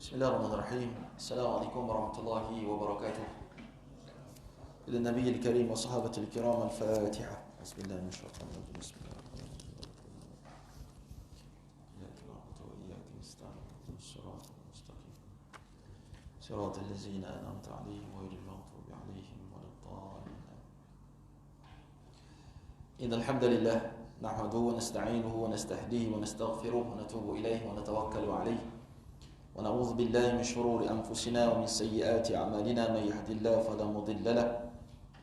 Bismillahirrahmanirrahim. Assalamualaikum warahmatullahi wabarakatuh. Ila Nabiyil Karim wa sahabatil kiram al-Fatiha. Bismillahirrahmanirrahim. Bismillahirrahmanirrahim. Iyyaka na'budu wa iyyaka nasta'in. Ihdinas siratal mustaqim. Siratal ladzina an'amta 'alaihim ghairil maghdubi 'alaihim waladdallin. Innal hamdalillah nahmaduhu wa nasta'inuhu wa nastahdihi wa nastaghfiruh wa natubu ilayhi wa natawakkalu 'alaihi. ونعوذ بالله من شرور أنفسنا ومن سيئات أعمالنا من يهد الله فلا مضل له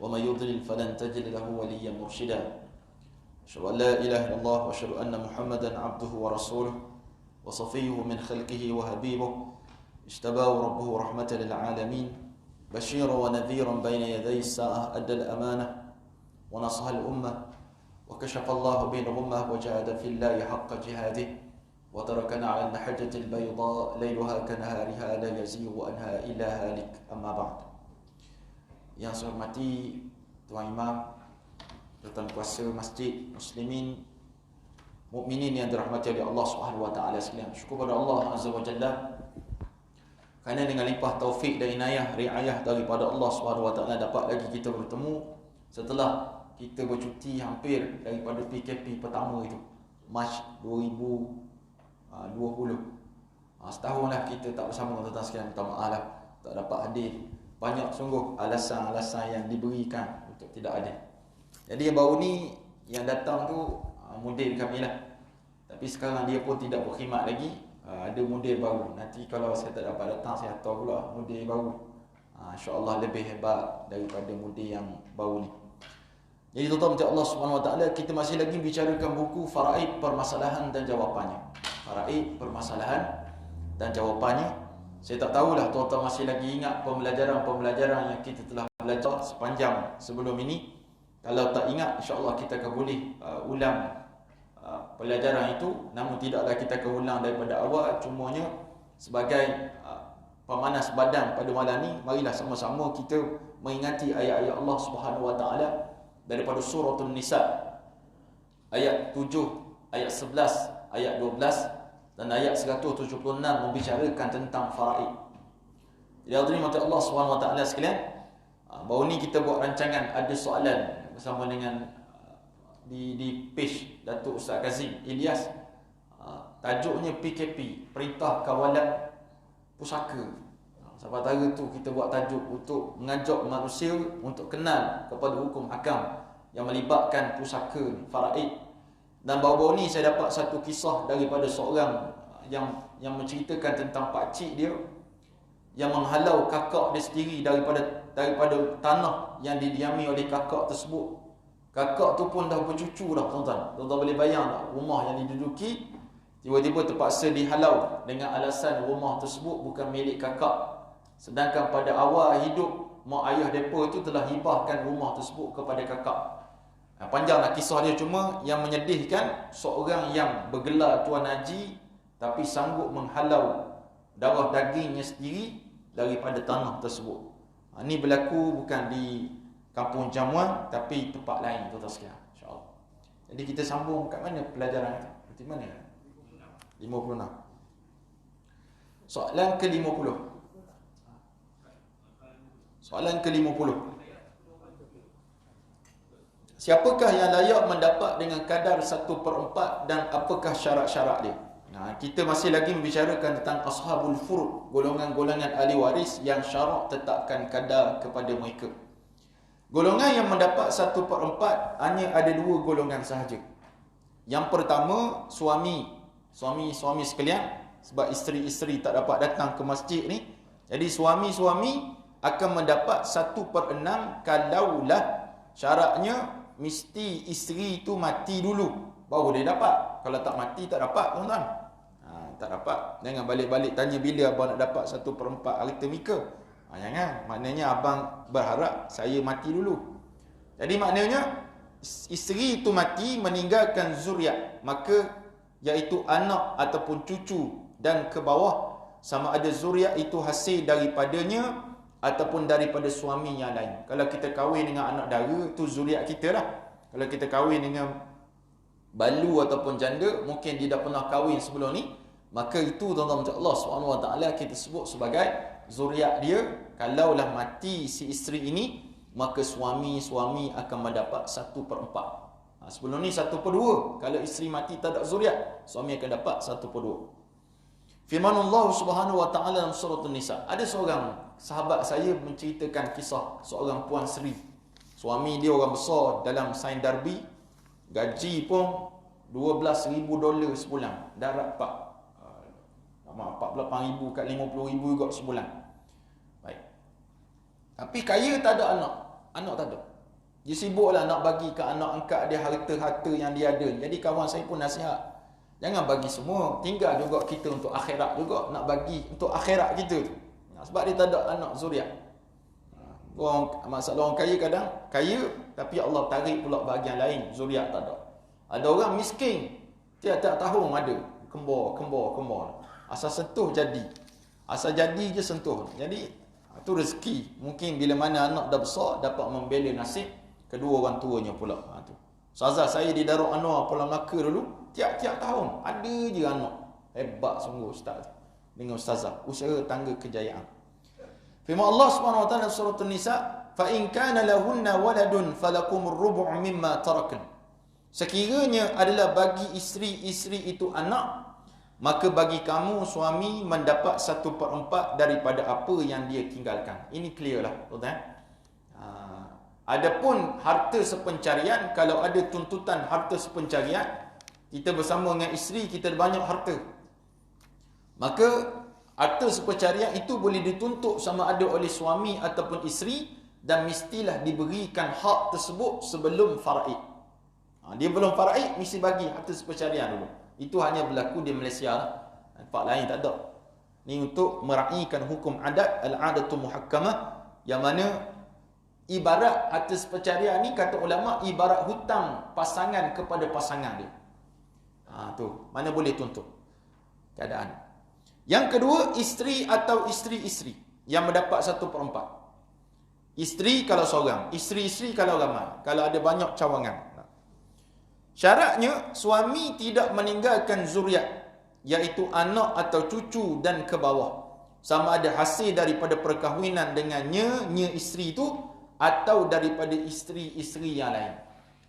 ومن يضلل فلن تجد له وليا مرشدا أشهد أن لا إله إلا الله وأشهد أن محمدا عبده ورسوله وصفيه من خلقه وحبيبه اجتباه ربه رحمة للعالمين بشيرا ونذيرا بين يدي الساعة أدى الأمانة ونصح الأمة وكشف الله به الغمة وجاهد في الله حق جهاده وتركنا على المحجة البيضاء ليلها كنهارها لا يزيغ عنها إلا هالك. أما بعد. Yang saya hormati Tuan Imam, Tuan Kuasa Masjid, Muslimin, Mukminin yang dirahmati oleh Allah Subhanahu wa taala sekalian. Syukur pada Allah Azza wa Jalla kerana dengan limpah taufik dan inayah riayah daripada Allah Subhanahu wa taala dapat lagi kita bertemu setelah kita bercuti hampir daripada PKP pertama itu, Mac 2020. Setahun lah kita tak bersama tuan-tuan sekalian. Minta maaf lah tak dapat hadir. Banyak sungguh alasan-alasan yang diberikan untuk tidak hadir. Jadi yang baru ni yang datang tu mudir kami lah. Tapi sekarang dia pun tidak berkhidmat lagi. Ada mudir baru. Nanti kalau saya tak dapat datang, saya tahu pula mudir baru. InsyaAllah lebih hebat daripada mudir yang baru ni. Jadi tuan-tuan Allah Subhanahu wa taala, kita masih lagi bicarakan buku Faraid, Permasalahan dan Jawapannya. Faraid, Permasalahan dan Jawapannya. Saya tak tahulah tuan-tuan masih lagi ingat pembelajaran yang kita telah belajar sepanjang sebelum ini. Kalau tak ingat, insya-Allah kita akan boleh ulang pelajaran itu. Namun tidaklah kita akan ulang daripada awal. Cumanya sebagai pemanas badan pada malam ni, marilah sama-sama kita mengingati ayat-ayat Allah Subhanahu wa taala daripada surah An-Nisa ayat 7, ayat 11, ayat 12 dan ayat 176 membicarakan tentang faraid. Jadi hadirin mata Allah Subhanahu wa taala sekalian, baru ni kita buat rancangan, ada soalan bersama dengan di page Datuk Ustaz Kazim Ilyas. Tajuknya PKP, Perintah Kawalan Pusaka. Sementara tu kita buat tajuk untuk mengajak manusia untuk kenal kepada hukum hakam yang melibatkan pusaka faraid. Dan baru-baru ni saya dapat satu kisah daripada seorang yang menceritakan tentang pakcik dia yang menghalau kakak dia sendiri daripada tanah yang didiami oleh kakak tersebut. Kakak tu pun dah bercucu dah, tuan-tuan. Tuan-tuan boleh bayang tak, rumah yang diduduki tiba-tiba terpaksa dihalau dengan alasan rumah tersebut bukan milik kakak. Sedangkan pada awal hidup mak ayah mereka itu telah hibahkan rumah tersebut kepada kakak. Panjanglah kisah dia, cuma yang menyedihkan seorang yang bergelar Tuan Haji tapi sanggup menghalau darah dagingnya sendiri daripada tanah tersebut. Ini berlaku bukan di Kampung Jamuan tapi tempat lain, tuan-tuan sekalian, insya-Allah. Jadi kita sambung kat mana pelajaran itu? Di mana? 56. Soalan ke-50. Soalan ke-50. Siapakah yang layak mendapat dengan kadar 1/4 dan apakah syarat-syarat dia? Kita masih lagi membicarakan tentang ashabul furud, golongan-golongan ahli waris yang syarak tetapkan kadar kepada mereka. Golongan yang mendapat 1/4 hanya ada dua golongan sahaja. Yang pertama, suami sekalian, sebab isteri-isteri tak dapat datang ke masjid ni. Jadi suami-suami akan mendapat 1/6 kalaulah syaratnya mesti isteri itu mati dulu baru dia dapat. Kalau tak mati tak dapat, tuan-tuan. Tak dapat. Jangan balik-balik tanya bila abang nak dapat 1/4 harta mika. Jangan. Maknanya abang berharap saya mati dulu. Jadi maknanya isteri itu mati meninggalkan zuriat, maka iaitu anak ataupun cucu dan ke bawah, sama ada zuriat itu hasil daripadanya ataupun daripada suami yang lain. Kalau kita kahwin dengan anak dara, itu zuriat kita lah. Kalau kita kahwin dengan balu ataupun janda, mungkin dia dah pernah kahwin sebelum ni, maka itu tuan-tuan macam Allah SWT kita sebut sebagai zuriat dia. Kalaulah mati si isteri ini, maka suami akan mendapat 1/4. Sebelum ni 1/2. Kalau isteri mati tak ada zuriat, suami akan dapat 1/2. Firman Allah Subhanahu wa taala dalam surah An-Nisa. Ada seorang sahabat saya menceritakan kisah seorang puan Sri. Suami dia orang besar dalam sains darbi, gaji pun $12,000 sebulan. Darat 48,000 kat 50,000 juga sebulan. Baik. Tapi kaya tak ada anak. Anak tak ada. Dia sibuklah nak bagi ke anak angkat dia harta-harta yang dia ada. Jadi kawan saya pun nasihat, jangan bagi semua, tinggal juga kita untuk akhirat juga, nak bagi untuk akhirat kita. Sebab dia tak ada anak zuriat. Masalah orang kaya kadang kaya, tapi Allah tarik pula bahagian lain, zuriat tak ada. Ada orang miskin, tiap-tiap tahun ada kembar. Asal sentuh jadi. Asal jadi je sentuh. Jadi itu rezeki. Mungkin bila mana anak dah besar, dapat membela nasib kedua orang tuanya pula. Tu. Ustazah saya di Darul Anwar Pulau Melaka dulu, tiap-tiap tahun ada je anak. Hebat sungguh ustaz dengan ustazah, usaha tangga kejayaan. Firman Allah Subhanahu wa taala surah An-Nisa, fa in kana lahunna waladun falakumur rubu' mimma tarakun. Sekiranya adalah bagi isteri-isteri itu anak, maka bagi kamu suami mendapat 1/4 daripada apa yang dia tinggalkan. Ini clear lah, tuan-tuan. Adapun harta sepencarian, kalau ada tuntutan harta sepencarian, kita bersama dengan isteri, kita banyak harta, maka harta sepencarian itu boleh dituntut sama ada oleh suami ataupun isteri, dan mestilah diberikan hak tersebut sebelum faraid. Dia belum faraid, mesti bagi harta sepencarian dulu. Itu hanya berlaku di Malaysia lah. Tempat lain tak ada. Ni untuk meraihkan hukum adat, al-adatu muhakkamah, yang mana ibarat harta sepencarian ni, kata ulama, ibarat hutang pasangan kepada pasangan dia. Tu mana boleh tuntut keadaan. Yang kedua, isteri atau isteri-isteri yang mendapat 1/4. Isteri kalau seorang, isteri-isteri kalau ramai, kalau ada banyak cawangan. Syaratnya suami tidak meninggalkan zuriat, iaitu anak atau cucu dan ke bawah, sama ada hasil daripada perkahwinan dengan nya isteri itu atau daripada isteri-isteri yang lain.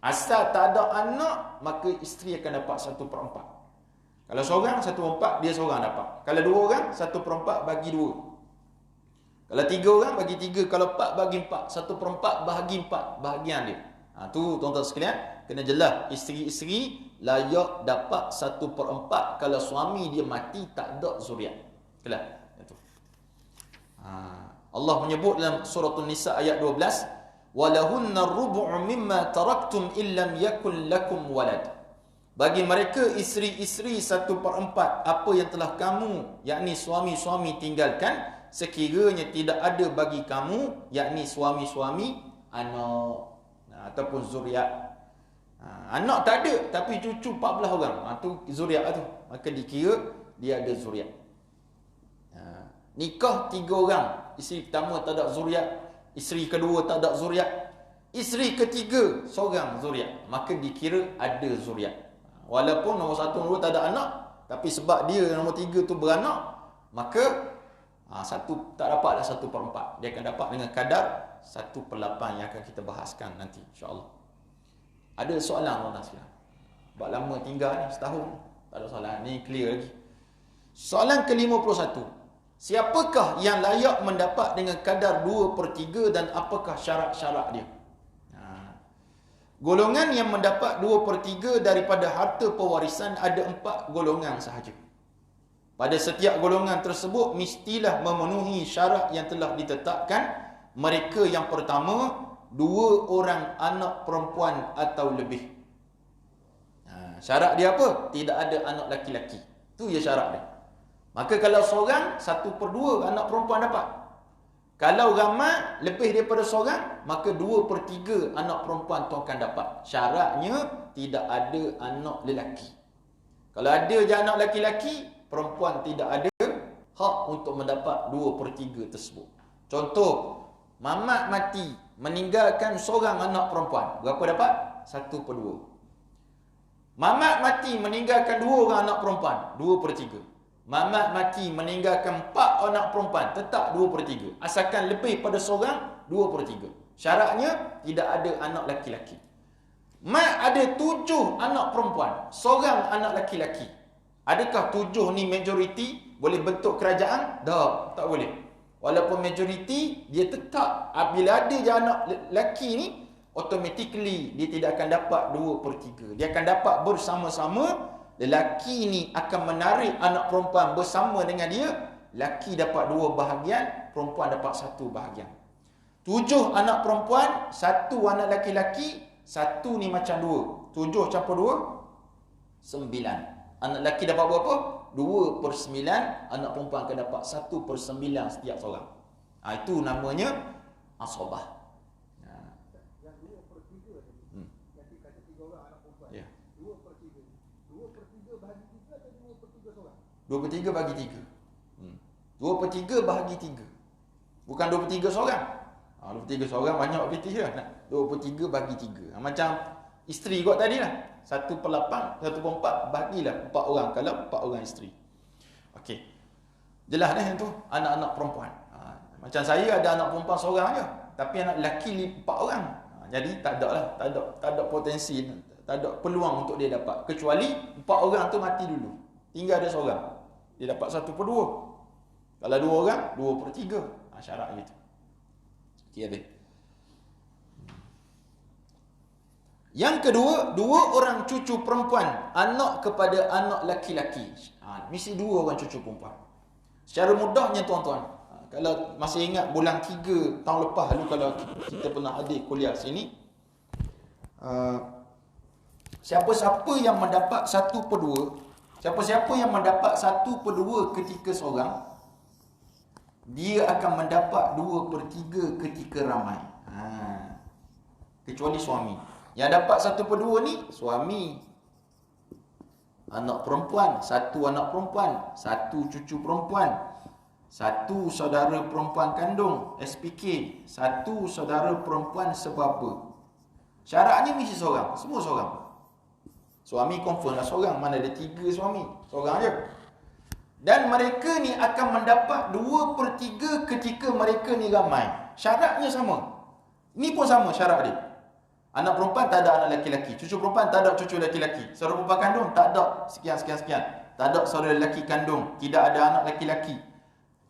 Asal tak ada anak, maka isteri akan dapat 1/4. Kalau seorang 1/4, dia seorang dapat. Kalau dua orang 1/4 bagi dua. Kalau tiga orang bagi tiga. Kalau 4 bagi 4. 1/4 bahagi 4 bahagian dia. Tu tuan-tuan sekalian, kena jelas, isteri-isteri layak dapat 1/4 kalau suami dia mati tak ada zuriat. Kelas. Itu. Allah menyebut dalam surah An-Nisa ayat 12, walahunna rubu'u mimma taraktum illam yakul lakum walad. Bagi mereka isteri-isteri 1/4 apa yang telah kamu, yakni suami-suami tinggalkan, sekiranya tidak ada bagi kamu, yakni suami-suami, anak ataupun zuriat. Anak tak ada, tapi cucu 14 orang. Tu zuriat tu. Maka dikira dia ada zuriat. Nikah 3 orang. Isteri pertama tak ada zuriat, isteri kedua tak ada zuriat, isteri ketiga seorang zuriat, maka dikira ada zuriat. Walaupun nombor 1 nombor 2 tak ada anak, tapi sebab dia nombor 3 tu beranak, maka satu tak dapat dah 1/4. Dia akan dapat dengan kadar 1/8 yang akan kita bahaskan nanti insya-Allah. Ada soalan tuan-tuan sekalian? Sebab lama tinggal ni setahun, tak ada soalan. Ni clear lagi. Soalan ke-51. Siapakah yang layak mendapat dengan kadar 2/3 dan apakah syarat-syarat dia? Golongan yang mendapat 2/3 daripada harta pewarisan ada 4 golongan sahaja. Pada setiap golongan tersebut mestilah memenuhi syarat yang telah ditetapkan. Mereka yang pertama, 2 orang anak perempuan atau lebih. Syarat dia apa? Tidak ada anak laki-laki. Itu je syarat dia. Maka kalau seorang, 1/2 anak perempuan dapat. Kalau ramai lebih daripada seorang, maka 2/3 anak perempuan tu akan dapat. Syaratnya tidak ada anak lelaki. Kalau ada je anak laki-laki, perempuan tidak ada hak untuk mendapat 2/3 tersebut. Contoh, mamat mati meninggalkan seorang anak perempuan, berapa dapat? 1/2. Mamat mati meninggalkan 2 orang anak perempuan, 2/3. mamat mati meninggalkan 4 anak perempuan, tetap 2/3. Asalkan lebih pada seorang, 2/3. Syaratnya tidak ada anak laki-laki. Mat ada 7 anak perempuan, seorang anak laki-laki. Adakah 7 ni majoriti boleh bentuk kerajaan? Tak boleh. Walaupun majoriti, dia tetap bila ada je anak lelaki ni, automatically dia tidak akan dapat 2/3. Dia akan dapat bersama-sama. Lelaki ni akan menarik anak perempuan bersama dengan dia. Lelaki dapat 2 bahagian, perempuan dapat 1 bahagian. 7 anak perempuan, 1 anak laki-laki. 1 ni macam 2. 7 campur 2, 9. Anak lelaki dapat berapa? 2/9. Anak perempuan akan dapat 1/9 setiap seorang. Itu namanya asabah. Yang 2/3 tadi. Yang kata 3 orang anak perempuan. Ya. 2/3. 2/3 bahagi 3 atau 2/3 seorang? 2/3 bahagi 3. 2/3 bahagi 3. Bukan 2/3 seorang. 2/3 seorang banyak lebih lah. 2/3 bahagi 3. Macam isteri kot tadi lah. 1/8, 1/4 bahagilah 4 orang kalau 4 orang isteri. Okey. Jelas dah yang tu anak-anak perempuan. Macam saya ada anak perempuan seorang je, tapi anak lelaki 4 orang. Jadi tak ada potensi, tak ada peluang untuk dia dapat, kecuali 4 orang tu mati dulu. Tinggal ada seorang. Dia dapat 1/2. Kalau 2 orang, 2/3. Syarat gitu. Okey, habis. Yang kedua, 2 orang cucu perempuan, anak kepada anak laki-laki. Mesti 2 orang cucu perempuan. Secara mudahnya tuan-tuan, kalau masih ingat bulan 3 tahun lepas lalu, kalau kita pernah hadir kuliah sini, siapa-siapa yang mendapat 1/2, siapa-siapa yang mendapat 1/2 ketika seorang, dia akan mendapat 2/3 ketika ramai. Kecuali suami. Yang dapat 1/2 ni suami, anak perempuan, 1 anak perempuan, 1 cucu perempuan, 1 saudara perempuan kandung SPK, 1 saudara perempuan sebapa. Syaratnya mesti seorang, semua seorang. Suami confirm lah seorang, mana ada 3 suami, seorang je. Dan mereka ni akan mendapat 2/3 ketika mereka ni ramai. Syaratnya sama. Ni pun sama syarat dia. Anak perempuan tak ada anak laki-laki, cucu perempuan tak ada cucu laki-laki, saudara perempuan kandung tak ada sekian. Tak ada saudara lelaki kandung, tidak ada anak laki-laki.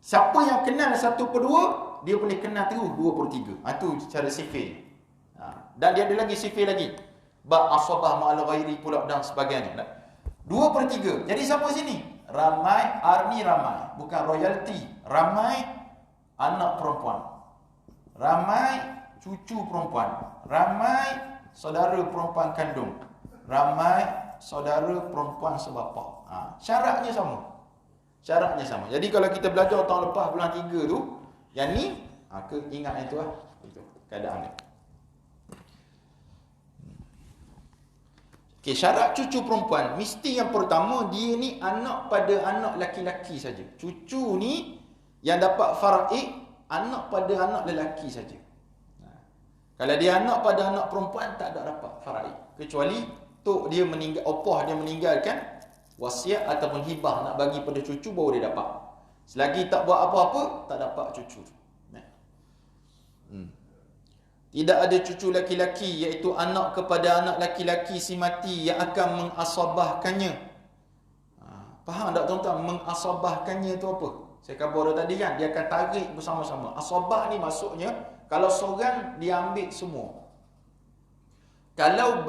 Siapa yang kenal 1/2, dia boleh kenal terus 2/3. Itu cara sifir. Dan dia ada lagi sifir lagi. Ba asabah ma'al ghairi pula dan sebagainya. 2/3. Jadi siapa sini? Ramai, arni ramai, bukan royalty. Ramai anak perempuan, ramai cucu perempuan, ramai saudara perempuan kandung, ramai saudara perempuan sebapa. Syaratnya sama. Syaratnya sama. Jadi kalau kita belajar tahun lepas bulan 3 tu, yang ni ingat yang tu lah. Itu keadaan dia. Okey, syarat cucu perempuan mesti yang pertama dia ni anak pada anak laki-laki saja. Cucu ni yang dapat faraid anak pada anak lelaki saja. Kalau dia anak pada anak perempuan tak ada dapat faraid, kecuali tok dia meninggal, opah dia meninggalkan wasiat ataupun hibah nak bagi pada cucu baru dia dapat. Selagi tak buat apa-apa tak dapat cucu. Tidak ada cucu laki-laki, iaitu anak kepada anak laki-laki si mati yang akan mengasabahkannya. Faham tak tuan-tuan? Mengasabahkannya itu apa? Saya khabar tadi kan, dia akan tarik bersama-sama. Asabah ni maksudnya kalau seorang dia ambil semua. Kalau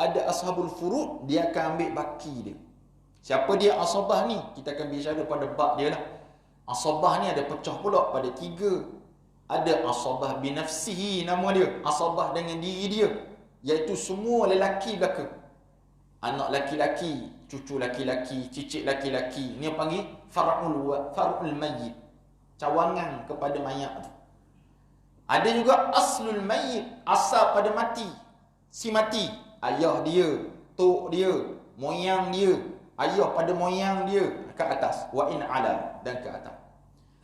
ada ashabul furud, dia akan ambil baki dia. Siapa dia asabah ni? Kita akan bicara pada bab dia lah. Asabah ni ada pecah pula pada 3. Ada asabah binafsihi, nama dia. Asabah dengan diri dia, iaitu semua lelaki belaka. Anak laki-laki, cucu laki-laki, cicit laki-laki. Ni yang panggil far'ul mayyit. Cawangan kepada mayat tu. Ada juga aslul mayyit, asal pada mati. Si mati, ayah dia, tok dia, moyang dia, ayah pada moyang dia ke atas, wa in ala, dan ke atas.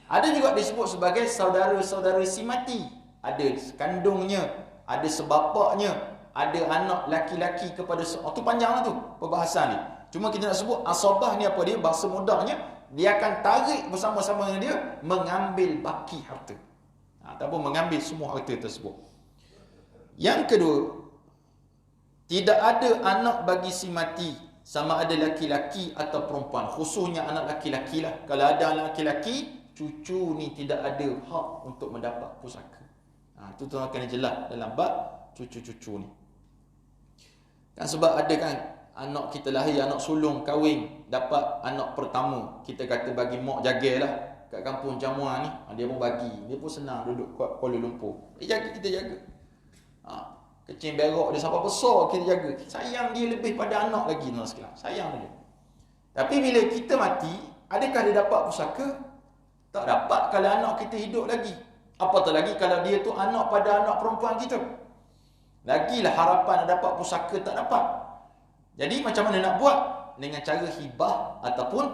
Ada juga disebut sebagai saudara-saudara si mati. Ada kandungnya, ada sebapaknya, ada anak laki-laki kepada tu panjanglah tu perbahasan ni. Cuma kita nak sebut asabah ni apa dia? Bahasa mudahnya, dia akan tarik bersama-sama dengan dia mengambil baki harta. Ataupun mengambil semua harta tersebut. Yang kedua, tidak ada anak bagi si mati, sama ada laki-laki atau perempuan. Khususnya anak laki-laki lah. Kalau ada anak laki-laki, cucu ni tidak ada hak untuk mendapat pusaka. Itu tuan kena jelas dalam bab cucu-cucu ni. Kan sebab ada kan anak kita lahir, anak sulung kahwin, dapat anak pertama, kita kata bagi mak jagalah. Kat kampung Jamuan ni, dia pun bagi, dia pun senang duduk kat Kuala Lumpur. Dia jaga, kita jaga. Kecil berok dia sampai besar kita jaga. Sayang dia lebih pada anak lagi tuan sekalian. Sayang dia. Tapi bila kita mati, adakah dia dapat pusaka? Tak dapat kalau anak kita hidup lagi. Apatah lagi kalau dia tu anak pada anak perempuan kita. Lagilah harapan nak dapat pusaka tak dapat. Jadi macam mana nak buat? Dengan cara hibah ataupun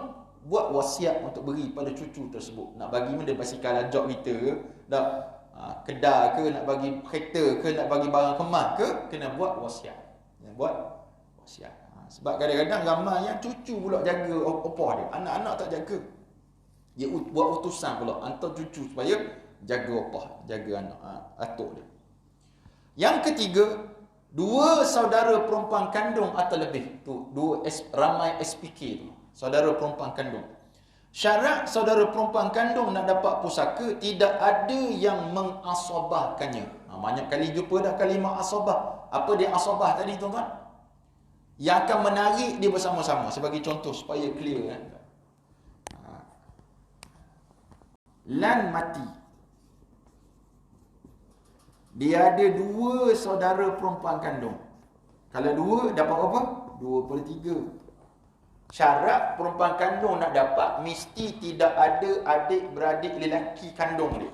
buat wasiat untuk beri pada cucu tersebut. Nak bagi benda basikal ajak kita ke, nak kedai ke, nak bagi kereta ke, nak bagi barang kemas ke, kena buat wasiat. Kena buat wasiat. Sebab kadang-kadang ramai yang cucu pula jaga opah dia. Anak-anak tak jaga. Dia buat utusan pula hantar cucu supaya jaga opah, jaga anak, atuk dia. Yang ketiga, dua saudara perempuan kandung atau lebih. Tu ramai SPK tu. Saudara perempuan kandung. Syarat saudara perempuan kandung nak dapat pusaka, tidak ada yang mengasabahkannya. Banyak kali jumpa dah kalimah asabah. Apa dia asabah tadi tuan-tuan? Yang akan menarik dia bersama-sama. Sebagai contoh supaya clear kan. Lan mati. Dia ada dua saudara perempuan kandung. Kalau dua, dapat apa? 2/3. Syarat perempuan kandung nak dapat, mesti tidak ada adik-beradik lelaki kandung dia.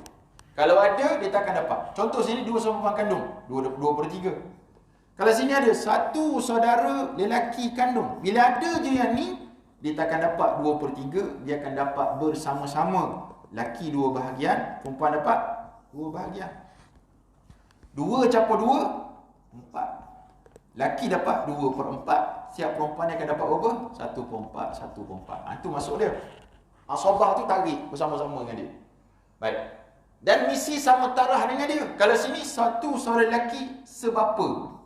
Kalau ada, dia takkan dapat. Contoh sini, dua perempuan kandung, 2/3. Kalau sini ada satu saudara lelaki kandung. Bila ada je yang ni, dia takkan dapat 2/3, dia akan dapat bersama-sama. Laki 2 bahagian, perempuan dapat 2 bahagian. 2 campur 2, 4. Laki dapat 2/4. Siap perempuan dia akan dapat berapa? 1/4, 1/4. Itu masuk dia. Asabah tu tarik bersama-sama dengan dia. Baik. Dan misi sama taraf dengan dia. Kalau sini satu saudara lelaki sebapa.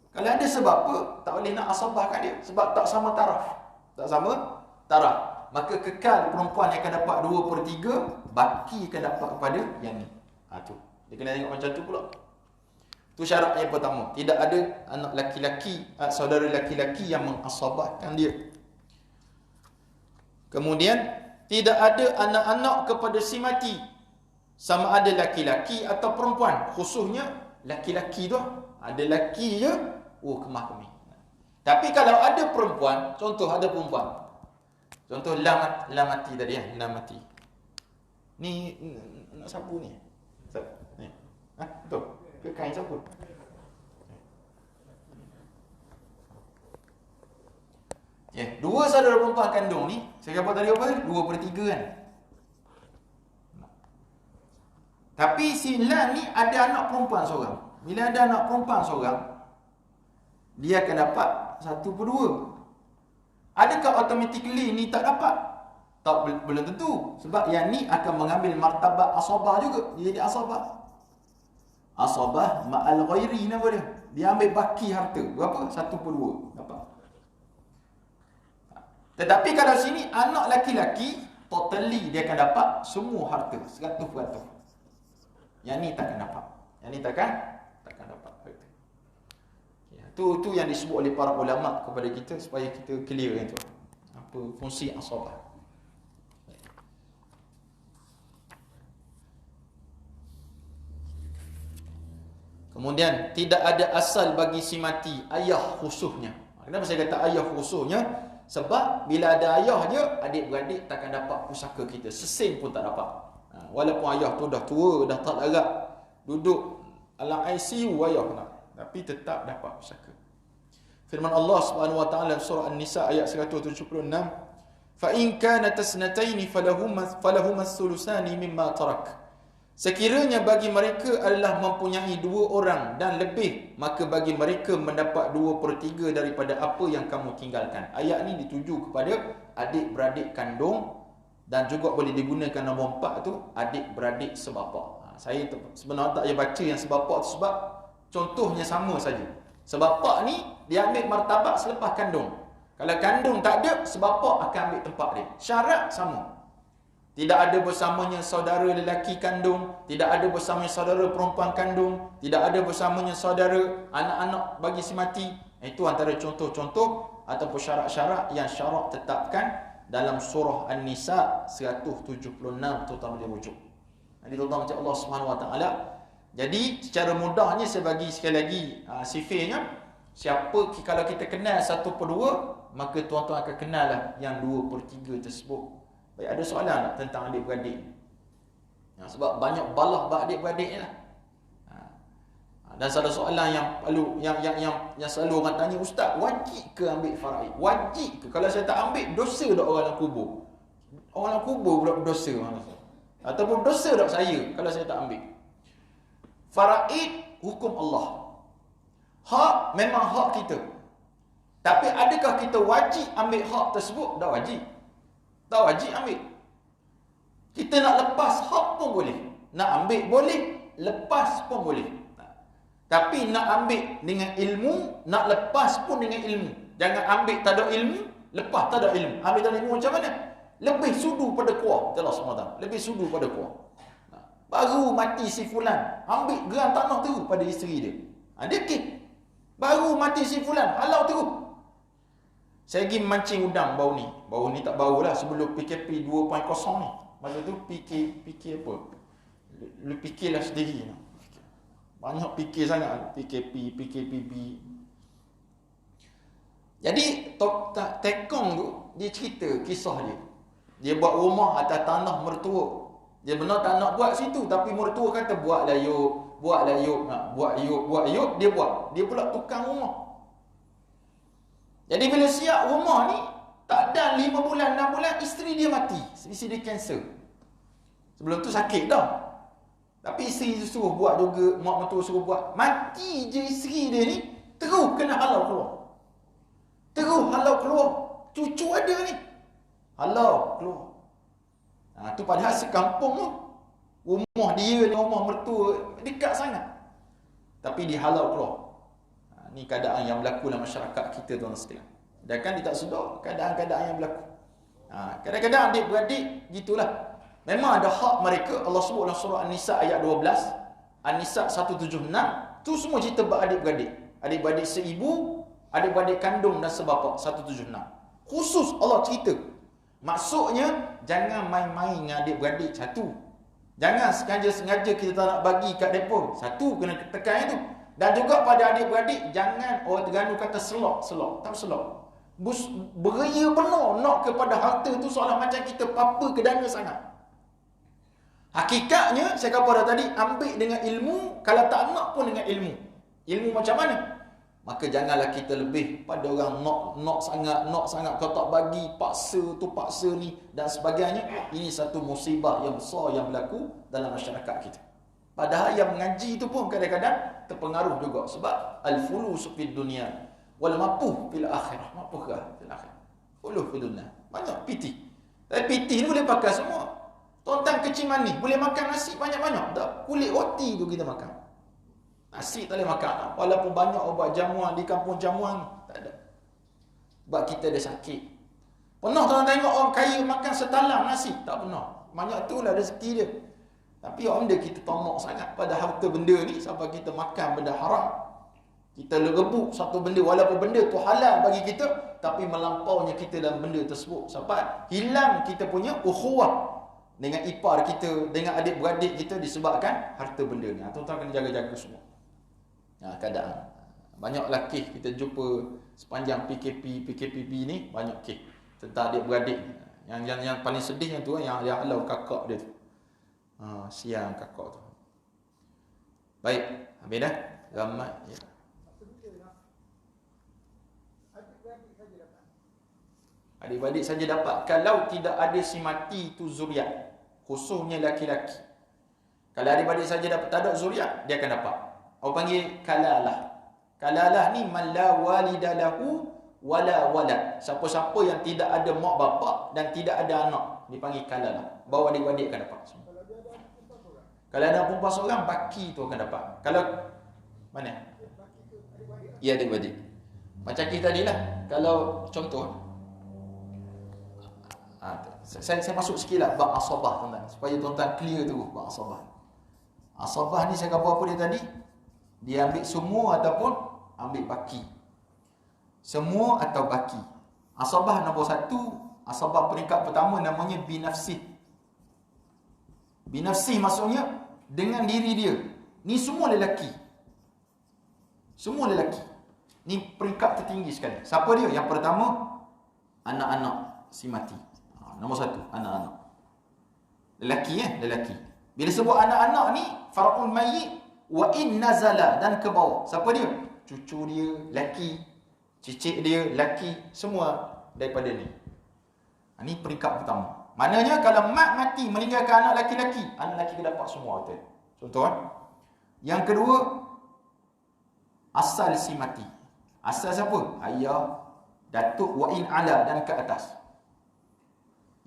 Kalau ada sebapa, tak boleh nak asabahkan dia. Sebab tak sama taraf. Tak sama taraf. Maka kekal perempuan yang akan dapat 2/3, baki akan dapat kepada yang ni. Tu. Dia kena tengok macam tu pula. Itu syarat yang pertama. Tidak ada anak laki-laki, saudara laki-laki yang mengasabahkan dia. Kemudian, tidak ada anak-anak kepada si mati. Sama ada laki-laki atau perempuan. Khususnya, laki-laki tu. Ada laki je, kemah-kemih. Tapi kalau ada perempuan, contoh ada perempuan. Contoh, lam mati tadi. Lam mati. Ni, nak sapu ni. Ni. Betul? Ke kain siapa? Dua saudara perempuan kandung ni, saya kata tadi apa? 2/3 kan? Tapi si Lan ni ada anak perempuan seorang. Bila ada anak perempuan seorang, dia akan dapat 1/2. Adakah automatically ni tak dapat? Tak, belum tentu. Sebab yang ni akan mengambil martabat asabah juga. Dia jadi asabah. Asabah ma'al ghairi nama dia. Dia ambil baki harta. Berapa? 1/2. Dapat. Tetapi kalau sini anak laki-laki, totally dia akan dapat semua harta. 100%. Yang ni takkan dapat. Yang ni takkan dapat harta. Tu yang disebut oleh para ulama kepada kita supaya kita clear kan tu. Apa fungsi asabah. Kemudian, tidak ada asal bagi si mati, ayah khususnya. Kenapa saya kata ayah khususnya? Sebab bila ada ayah je, adik-beradik takkan dapat pusaka kita. Sesen pun tak dapat. Walaupun ayah tu dah tua, dah tak larat, duduk alam ICU ayah nak, tapi tetap dapat pusaka. Firman Allah Subhanahu wa taala surah An-Nisa ayat 176, "Fa in kanat tasnataini falahuma thulutsani mimma tarak." Sekiranya bagi mereka adalah mempunyai 2 orang dan lebih, maka bagi mereka mendapat 2/3 daripada apa yang kamu tinggalkan. Ayat ni dituju kepada adik-beradik kandung dan juga boleh digunakan nombor 4 tu adik-beradik sebapa. Saya sebenarnya tak payah baca yang sebapa tu sebab contohnya sama saja. Sebapa ni dia ambil martabat selepas kandung. Kalau kandung tak ada, sebapa akan ambil tempat dia. Syarat sama. Tidak ada bersamanya saudara lelaki kandung, tidak ada bersamanya saudara perempuan kandung, tidak ada bersamanya saudara anak-anak bagi si mati. Itu antara contoh-contoh ataupun syarat-syarat yang syarak tetapkan dalam surah An-Nisa 176 terutama dirujuk. Jadi tuan-tuan macam Allah Subhanahu Wa Taala. Jadi secara mudahnya saya bagi sekali lagi sifirnya, siapa kalau kita kenal 1/2, maka tuan-tuan akan kenal lah yang 2/3 tersebut. Baik, ada soalan tak tentang adik-beradik? Sebab banyak balah adik-beradik ni lah. Dan salah soalan yang selalu orang tanya, Ustaz, wajib ke ambil faraid? Wajib ke? Kalau saya tak ambil, dosa tak orang dalam kubur? Orang dalam kubur pula berdosa. Ataupun dosa tak saya kalau saya tak ambil? Faraid hukum Allah. Hak memang hak kita. Tapi adakah kita wajib ambil hak tersebut? Tak wajib. Tak wajib ambil. Kita nak lepas hak pun boleh. Nak ambil boleh, lepas pun boleh. Tapi nak ambil dengan ilmu, nak lepas pun dengan ilmu. Jangan ambil tak ada ilmu, lepas tak ada ilmu. Ambil tak ada ilmu macam mana? Lebih sudu pada kuah. Allah SWT. Lebih sudu pada kuah. Baru mati si fulan, ambil geran tanah terus pada isteri dia. Dia okey. Baru mati si fulan, halau terus. Saya pergi mancing udang bau ni. Bau ni tak bau lah sebelum PKP 2.0 ni. Masa tu fikir apa? Lu fikirlah sendiri. Banyak fikir sangat. PKPB. Jadi Tekong tu, dia cerita kisah dia. Dia buat rumah atas tanah mertua. Dia benar tak nak buat situ, tapi mertua kata buatlah yuk. Buat yuk, dia buat. Dia pula tukang rumah. Jadi bila siap rumah ni, tak ada 5 bulan, 6 bulan, isteri dia mati. Isteri dia kanser. Sebelum tu sakit dah. Tapi isteri dia suruh buat juga, mak mertua suruh buat. Mati je isteri dia ni, terus kena halau keluar. Cucu ada ni. Halau keluar. Tu padahal sekampung tu. Rumah dia ni, rumah mertua, dekat sangat. Tapi dihalau keluar. Ni keadaan yang berlaku dalam masyarakat kita tuan-tuan sekalian. Dan kan dia tak sedar keadaan-keadaan yang berlaku. Kadang-kadang adik-beradik gitulah. Memang ada hak mereka. Allah sebut dalam surah An-Nisa ayat 12, An-Nisa 176, tu semua cerita adik-beradik. Adik-beradik seibu, adik-beradik kandung dan sebapa 176. Khusus Allah cerita. Maksudnya jangan main-main dengan adik-beradik satu. Jangan sengaja kita tak nak bagi kat depa. Satu kena tekan itu. Dan juga pada adik-beradik, jangan orang Terengganu kata selok. Tak selok. Beria benar nak kepada harta tu seolah macam kita papa kedana sangat. Hakikatnya, saya kata tadi, ambil dengan ilmu, kalau tak nak pun dengan ilmu. Ilmu macam mana? Maka janganlah kita lebih pada orang nak sangat, kau tak bagi, paksa ni dan sebagainya. Ini satu musibah yang besar yang berlaku dalam masyarakat kita. Padahal yang mengaji itu pun kadang-kadang terpengaruh juga. Sebab al-fulus fid dunia wal mapuh fil akhirah. Mapuhkah fil akhirah? Fulus fid dunia. Banyak piti. Tapi piti ni boleh pakai semua. Tontan kecil manis. Boleh makan nasi banyak-banyak. Tak, kulit roti tu kita makan. Nasi tak boleh makan. Walaupun banyak obat jamuan di kampung jamuan. Tak ada. Sebab kita ada sakit. Pernah tuan tengok orang kaya makan setalang nasi? Tak pernah. Banyak tu lah rezeki dia. Tapi orang dia kita tamak sangat pada harta benda ni sampai kita makan benda haram. Kita rebut satu benda walaupun benda tu halal bagi kita, tapi melampaunya kita dalam benda tersebut sampai hilang kita punya ukhuwah dengan ipar kita, dengan adik-beradik kita disebabkan harta benda ni. Tuan-tuan kena jaga-jaga semua. Keadaan. Banyaklah kes kita jumpa sepanjang PKPB ni, banyak kes tentang adik-beradik. Yang paling sedih yang tu yang halau kakak dia tu. Siang kakak tu. Baik, habis dah. Ramai ya. Adik-beradik saja dapat kalau tidak ada si mati tu zuriat, khususnya laki-laki. Kalau adik-beradik saja dapat, tak ada zuriat, dia akan dapat. Orang panggil kalalah. Kalalah ni man la walida lahu wala walad. Siapa-siapa yang tidak ada mak bapak dan tidak ada anak, dipanggil kalalah. Bawa adik-beradik akan dapat semua. Kalau ada perempuan seorang, baki tu akan dapat. Kalau mana? Ya, adik-beradik. Macam kita tadi lah. Kalau contoh, saya masuk sikit lah bab asabah tuan-tuan, supaya tuan-tuan clear tu bab asabah. Asabah ni saya kata apa dia tadi? Dia ambil semua ataupun ambil baki. Semua atau baki. Asabah nombor 1, asabah peringkat pertama namanya binafsih. Binafsih maksudnya dengan diri dia. Ni semua lelaki. Semua lelaki. Ni peringkat tertinggi sekali. Siapa dia? Yang pertama, anak-anak si mati. Nombor 1, anak-anak. Lelaki lelaki. Bila sebut anak-anak ni, far'un mayyit wa in nazala, dan ke bawah. Siapa dia? Cucu dia, lelaki. Cicit dia, lelaki. Semua daripada ni. Ni peringkat pertama. Maknanya kalau mak mati meninggalkan anak lelaki-lelaki, anak lelaki dapat semua harta. Contoh Yang kedua, asal si mati. Asal siapa? Ayah, datuk, wa in ala, dan ke atas.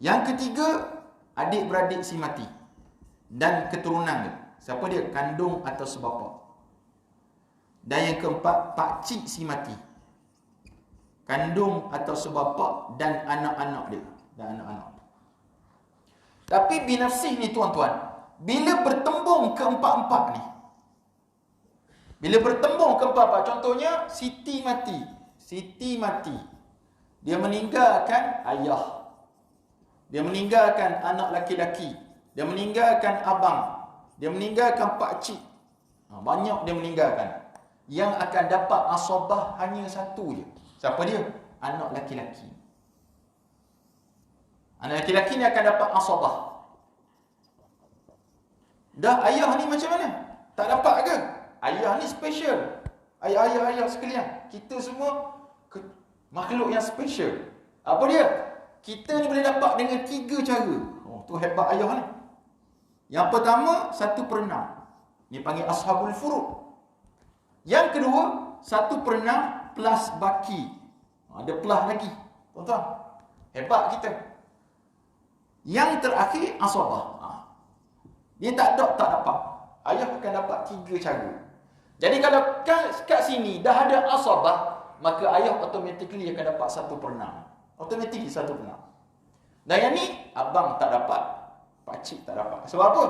Yang ketiga, adik-beradik si mati dan keturunan dia. Siapa dia? Kandung atau sebapa. Dan yang keempat, pakcik si mati. Kandung atau sebapa dan anak-anak dia. Dan anak-anak. Tapi binafsih ni tuan-tuan, bila bertembung keempat-empat ni, bila bertembung keempat-empat, contohnya Siti mati. Siti mati. Dia meninggalkan ayah. Dia meninggalkan anak laki-laki. Dia meninggalkan abang. Dia meninggalkan pakcik. Banyak dia meninggalkan. Yang akan dapat asabah hanya satu je. Siapa dia? Anak laki-laki. Anak laki-laki ni akan dapat asabah. Dah ayah ni macam mana? Tak dapat ke? Ayah ni special. Ayah sekalian, kita semua makhluk yang special. Apa dia? Kita ni boleh dapat dengan 3 cara. Tu hebat ayah ni. Yang pertama, 1/6. Ni panggil ashabul furud. Yang kedua, 1/6 plus baki. Ada plus lagi. Tuan-tuan, hebat kita. Yang terakhir, asabah. Dia tak dapat. Ayah akan dapat 3 cara. Jadi kalau kat sini dah ada asabah, maka ayah automatically akan dapat 1/6. Automatically 1/6. Dan yang ni, abang tak dapat. Pakcik tak dapat. Sebab apa?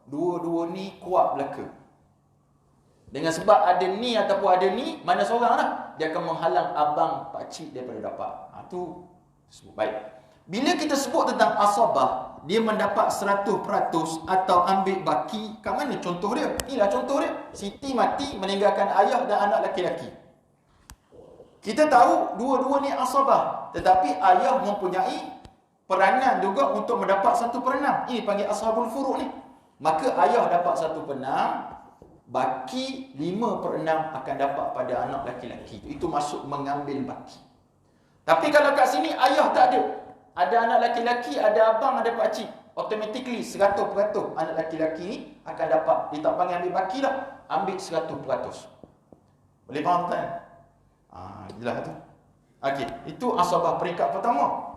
Dua-dua ni kuat belaka. Dengan sebab ada ni ataupun ada ni, mana seorang lah, dia akan menghalang abang, pakcik daripada dapat. Tu sebut baik. Bila kita sebut tentang asabah, dia mendapat 100% atau ambil baki. Kat mana contoh dia? Inilah contoh dia. Siti mati meninggalkan ayah dan anak laki-laki. Kita tahu dua-dua ni asabah, tetapi ayah mempunyai peranan juga untuk mendapat 1/6. Ini panggil ashabul furud ni. Maka ayah dapat 1/6, baki 5/6 akan dapat pada anak laki-laki. Itu masuk mengambil baki. Tapi kalau kat sini ayah tak ada. Ada anak laki-laki, ada abang, ada pakcik. Automatically 100% anak laki-laki ni akan dapat. Dia tak panggil ambil baki lah. Ambil 100%. Boleh faham tak? Jelas tu. Okey, itu asabah peringkat pertama.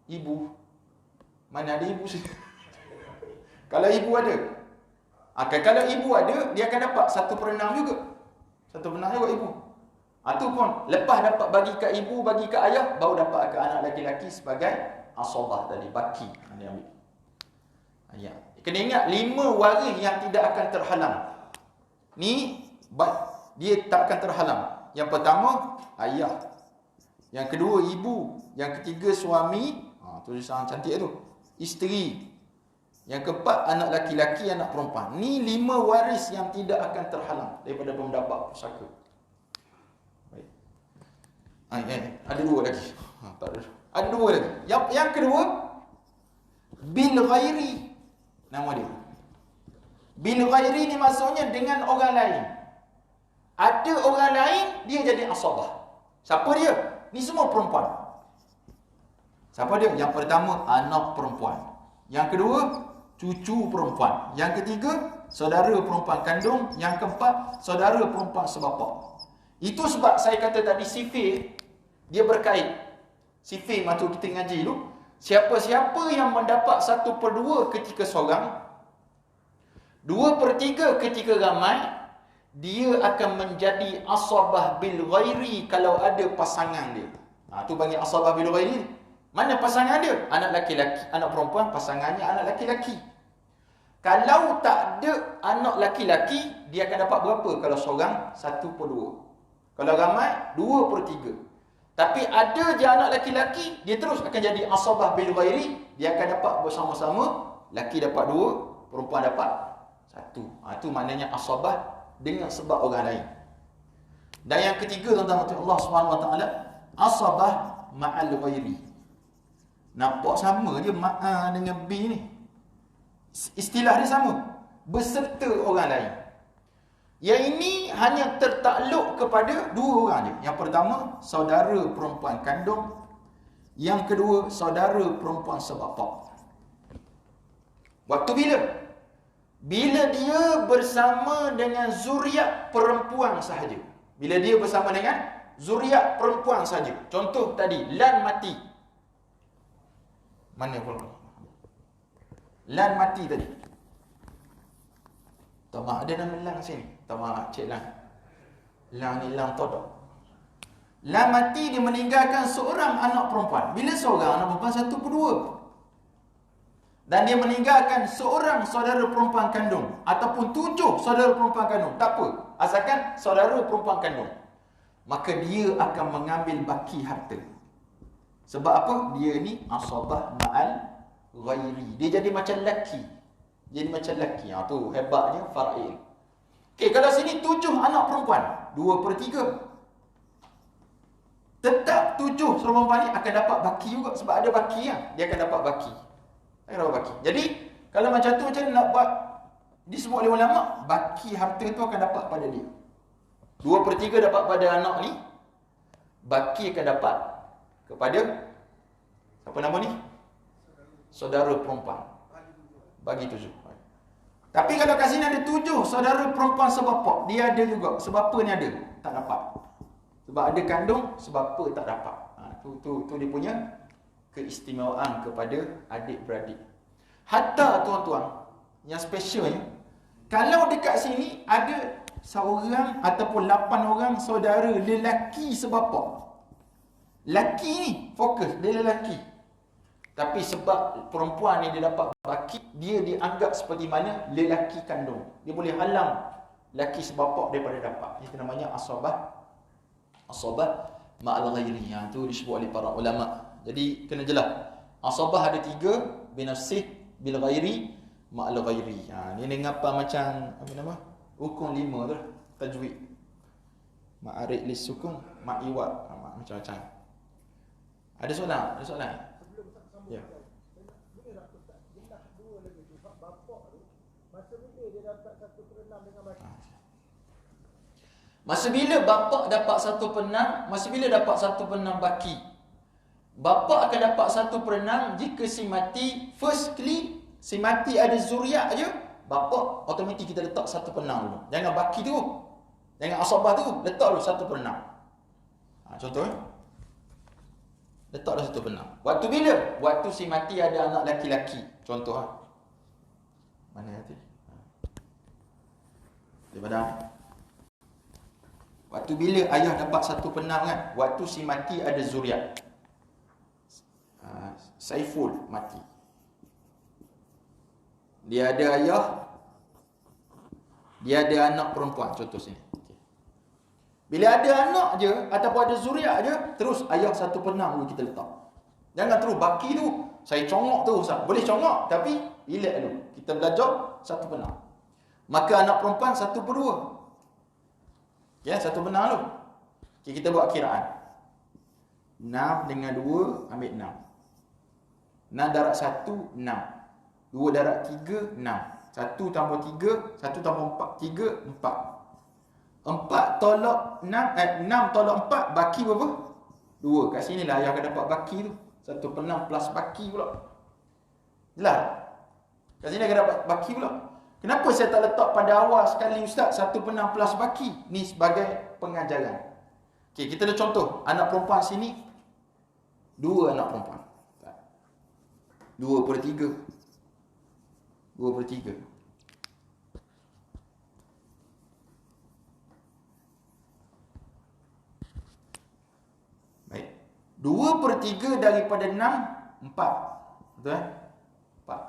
Ibu. Mana ada ibu sih? Kalau ibu ada. Kalau ibu ada, dia akan dapat 1/6 juga. 1/6 juga ibu. Itu pun lepas dapat bagi ke ibu, bagi ke ayah, baru dapat ke anak lelaki sebagai asabah tadi, baki. Dia ambil. Kena ingat 5 waris yang tidak akan terhalang. Ni dia tak akan terhalang. Yang pertama, ayah. Yang kedua, ibu. Yang ketiga, suami. Tulisan cantik tu. Isteri. Yang keempat, anak laki-laki, anak perempuan. Ni 5 waris yang tidak akan terhalang daripada mendapat pusaka. Baik. Ada 2 lagi. Tak ada. Ada 2 lagi. Yang kedua, bil ghairi. Nama dia. Bil ghairi ni maksudnya dengan orang lain. Ada orang lain, dia jadi asabah. Siapa dia? Ni semua perempuan. Siapa dia? Yang pertama, anak perempuan. Yang kedua, cucu perempuan. Yang ketiga, saudara perempuan kandung. Yang keempat, saudara perempuan sebapa. Itu sebab saya kata tadi sifir, dia berkait. Sifir waktu kita ngaji dulu, siapa-siapa yang mendapat 1/2 ketika seorang, 2/3 ketika ramai, dia akan menjadi asabah bil ghairi kalau ada pasangan dia. Tu bagi asabah bil ghairi. Mana pasangan dia? Anak laki-laki, anak perempuan, pasangannya anak laki-laki. Kalau tak ada anak laki-laki, dia akan dapat berapa? Kalau seorang 1/2. Kalau ramai 2/3. Tapi ada je anak laki-laki, dia terus akan jadi asabah bil ghairi, dia akan dapat bersama-sama, laki dapat 2, perempuan dapat 1. Itu maknanya asabah dengan sebab orang lain. Dan yang ketiga, tuan-tuan Allah Subhanahu Wa Taala, asabah ma'al ghairi. Nampak sama je ma'a dengan B ni. Istilah dia sama. Beserta orang lain. Yang ini hanya tertakluk kepada 2 orang je. Yang pertama, saudara perempuan kandung. Yang kedua, saudara perempuan sebapa. Waktu bila? Bila dia bersama dengan zuriat perempuan sahaja. Bila dia bersama dengan zuriat perempuan sahaja. Contoh tadi, Lan mati. Mana pun Lan mati tadi. Tamak ada nama Lan sini. Tamak Cik Lan. Lan ni Lan todok. Lan mati, dia meninggalkan seorang anak perempuan. Bila seorang anak perempuan 1/2. Dan dia meninggalkan seorang saudara perempuan kandung. Ataupun 7 saudara perempuan kandung. Tak apa. Asalkan saudara perempuan kandung. Maka dia akan mengambil baki harta. Sebab apa? Dia ni asabah ma'al ghairi. Dia jadi macam laki. Jadi macam laki. Tu hebatnya fa'il. Okey, kalau sini 7 anak perempuan, 2/3. Tetap 7 seorang perempuan ni akan dapat baki juga. Sebab ada baki lah. Dia akan dapat baki. Akan dapat baki. Jadi, kalau macam tu macam nak buat, disebut oleh ulama, baki harta tu akan dapat pada dia. 2/3 dapat pada anak ni. Baki akan dapat kepada siapa nama ni? Saudara perempuan. Bagi 7. Tapi kalau kat sini ada 7 saudara perempuan sebapa, dia ada juga. Sebapa ni ada, tak dapat. Sebab ada kandung, sebapa tak dapat. Tu dia punya keistimewaan kepada adik-beradik. Hatta tuan-tuan, yang specialnya, kalau dekat sini ada seorang ataupun 8 orang saudara lelaki sebapa. Laki ni fokus, dia lelaki. Tapi sebab perempuan ni dia dapat baki, dia dianggap seperti mana lelaki kandung. Dia boleh halang lelaki sebapa daripada dapat. Itu namanya asabah ma'al ghairi. Itu disebut oleh para ulama. Jadi kena jelas. Asabah ada 3, binafsih, bil ghairi, ma'al ghairi. Ni ngapa macam apa nama? Hukum 5 tu, tajwid. Ma'arid lis sukun, ma'iwat, macam-macam. Ada soalan? Ada soalan? Sebelum sama Ya. Ini nak Ustaz jelas 2 lagi tu. Bapak tu masa bila dia dapat 1/6 dengan baki? Masa bila bapa dapat 1/6, masa bila dapat 1/6 baki? Bapa akan dapat 1/6 jika si mati, firstly, si mati ada zuriat aja, bapa automatik kita letak 1/6 dulu. Jangan baki tu. Jangan asabah tu, letak dulu 1/6. Contoh letaklah 1/6. Waktu bila? Waktu si mati ada anak laki-laki. Contoh mana tadi? Daripada waktu bila ayah dapat 1/6 kan? Waktu si mati ada zuriat. Saiful mati. Dia ada ayah, dia ada anak perempuan. Contoh sini. Bila ada anak je ataupun ada zuriat je, terus ayah 1/6 dulu kita letak. Jangan terus baki tu saya congok tu Ustaz. Boleh congok tapi relax dulu. Kita belajar 1/6. Maka anak perempuan 1/2. Ya, 1/6 dulu. Okay, kita buat kiraan. 6 dengan 2 ambil 6. 6 darab 1 6. 2 darab 3 6. 1 tambah 3, 1 tambah 4, 3 4. 4 tolak 6, 6 tolak 4, baki berapa? 2. Kat sini lah ayah akan dapat baki tu. 1/6 plus baki pula. Jelas? Kat sini akan dapat baki pula. Kenapa saya tak letak pada awal sekali Ustaz 1/6 plus baki? Ni sebagai pengajaran. Okey, kita ada contoh. Anak perempuan sini 2 anak perempuan. 2/3. 2/3. Baik. 2/3 daripada 6, 4. Betul eh? 4.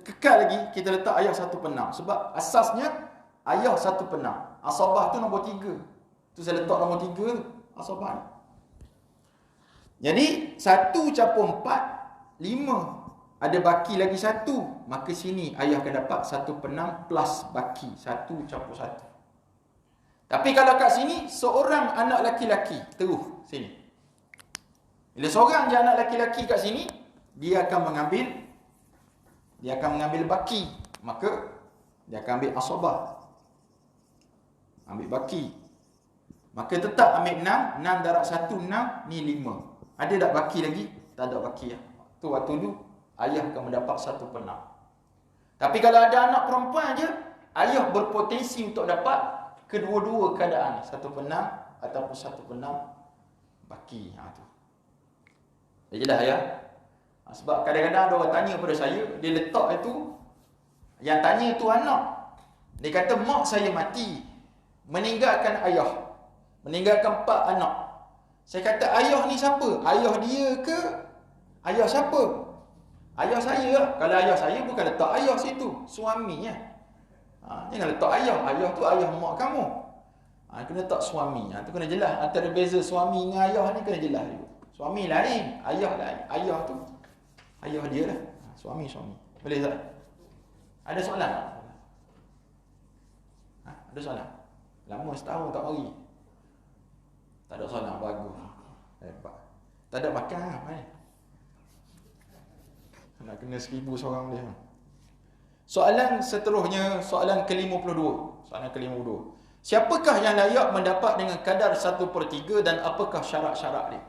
Kekal lagi kita letak ayah 1/6 sebab asasnya ayah 1/6. Asabah tu nombor 3. Tu saya letak nombor 3 tu, asabah ni. Jadi 1/4 5. Ada baki lagi 1, maka sini ayah akan dapat 1/6 plus baki 1/1. Tapi kalau kat sini seorang anak laki-laki terus sini. Bila seorang je anak laki-laki kat sini, dia akan mengambil baki, maka dia akan ambil asabah. Ambil baki. Maka tetap ambil 6, 6 darab 1 6, ni 5. Ada tak baki lagi? Tak ada baki lah. Tu waktu tu ayah akan mendapat 1/6. Tapi kalau ada anak perempuan je, ayah berpotensi untuk dapat kedua-dua keadaan, 1/6 ataupun 1/6 baki. Tu. Jelas ya? Sebab kadang-kadang ada orang tanya pada saya, dia letak itu, yang tanya tu anak. Dia kata, mak saya mati, meninggalkan ayah, meninggalkan 4 anak. Saya kata, ayah ni siapa? Ayah dia ke? Ayah siapa? Ayah saya lah. Kalau ayah saya bukan letak ayah situ, suami ya. Jangan letak ayah. Ayah tu ayah mak kamu. Kena letak suami. Tu kena jelas. Antara beza suami dengan ayah ni kena jelas juga. Suami lain, ayah lain. Ayah tu ayah dia lah. Suami. Boleh tak? Ada soalan tak? Ada soalan? Lama setahun tak mari. Tak ada soalan, bagus. Hebat. Tak ada makan apa ni? Nak kena 1000 seorang dia. Soalan seterusnya, soalan ke-52. Soalan ke-52. Siapakah yang layak mendapat dengan kadar 1/3 dan apakah syarat-syarat dia?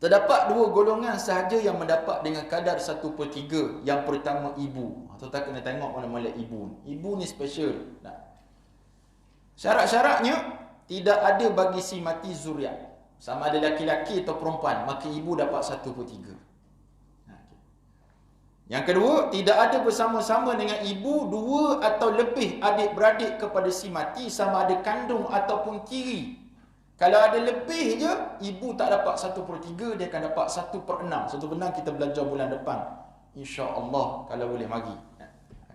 Terdapat 2 golongan sahaja yang mendapat dengan kadar 1/3. Yang pertama ibu. Tuan-tuan kena tengok mana-mana ibu. Ibu ni special. Syarat-syaratnya, tidak ada bagi si mati zuriat. Sama ada laki-laki atau perempuan, maka ibu dapat 1/3. Yang kedua, tidak ada bersama-sama dengan ibu 2 atau lebih adik-beradik kepada si mati, sama ada kandung ataupun tiri. Kalau ada lebih je, ibu tak dapat 1/3, dia akan dapat 1/6. 1/6 kita belajar bulan depan, insya-Allah, kalau boleh mari.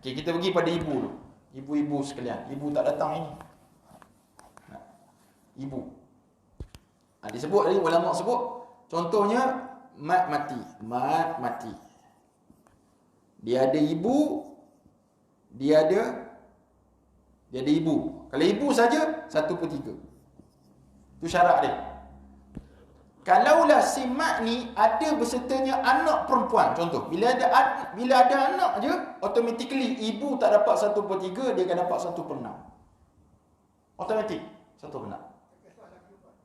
Okey, kita pergi pada ibu dulu. Ibu-ibu sekalian, ibu tak datang ini. Ibu. Disebut tadi, ulama sebut, contohnya mat mati. Dia ada ibu, dia ada ibu. Kalau ibu saja 1/3. Itu syarat dia. Kalaulah si mat ni ada bersertanya anak perempuan, contoh, bila ada anak je, automatically ibu tak dapat 1/3, dia akan dapat 1/6. Automatik 1/6.